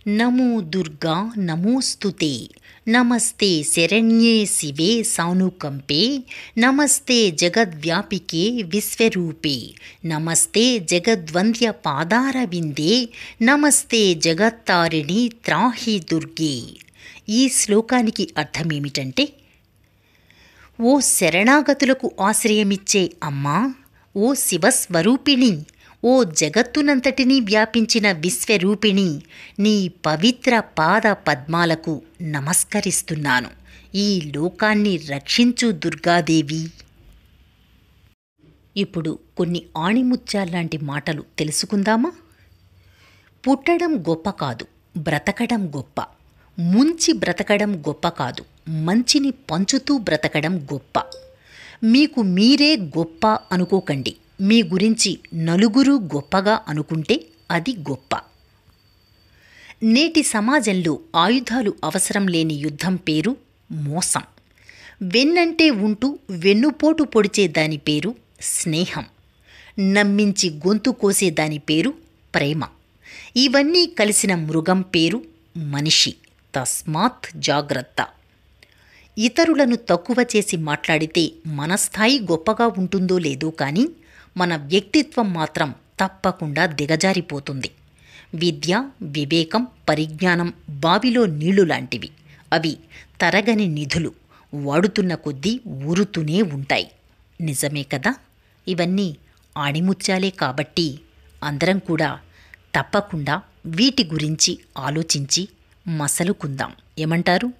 నమో దుర్గా నమోస్తుతే నమస్తే శరణ్యే శివే సానుకంపే నమస్తే జగద్వ్యాపికే విశ్వరూపే నమస్తే జగద్వంద్య పాదారవిందే నమస్తే జగత్తారిణి త్రాహి దుర్గే. ఈ శ్లోకానికి అర్థమేమిటంటే, ఓ శరణాగతులకు ఆశ్రయమిచ్చే అమ్మా, ఓ శివస్వరూపిణి, ఓ జగత్తునంతటినీ వ్యాపించిన విశ్వరూపిణి, నీ పవిత్ర పాద పద్మాలకు నమస్కరిస్తున్నాను. ఈ లోకాన్ని రక్షించు దుర్గాదేవి. ఇప్పుడు కొన్ని ఆణిముత్యాల్లాంటి మాటలు తెలుసుకుందామా? పుట్టడం గొప్ప కాదు, బ్రతకడం గొప్ప. ముంచి బ్రతకడం గొప్ప కాదు, మంచిని పంచుతూ బ్రతకడం గొప్ప. మీకు మీరే గొప్ప అనుకోకండి. మీ గురించి నలుగురు గొప్పగా అనుకుంటే అది గొప్ప. నేటి సమాజంలో ఆయుధాలు అవసరం లేని యుద్ధం పేరు మోసం. వెన్నంటే ఉంటూ వెన్నుపోటు పొడిచే దాని పేరు స్నేహం. నమ్మించి గొంతు కోసే దాని పేరు ప్రేమ. ఇవన్నీ కలిసిన మృగం పేరు మనిషి. తస్మాత్ జాగ్రత్త. ఇతరులను తక్కువ చేసి మాట్లాడితే మన స్థాయి గొప్పగా ఉంటుందో లేదో కానీ మన వ్యక్తిత్వం మాత్రం తప్పకుండా దిగజారిపోతుంది. విద్య, వివేకం, పరిజ్ఞానం బావిలో నీళ్లు లాంటివి. అవి తరగని నిధులు. వాడుతున్న కొద్దీ ఊరుతూనే ఉంటాయి. నిజమే కదా? ఇవన్నీ ఆణిముత్యాలే కాబట్టి అందరం కూడా తప్పకుండా వీటి గురించి ఆలోచించి మసలుకుందాం. ఏమంటారు?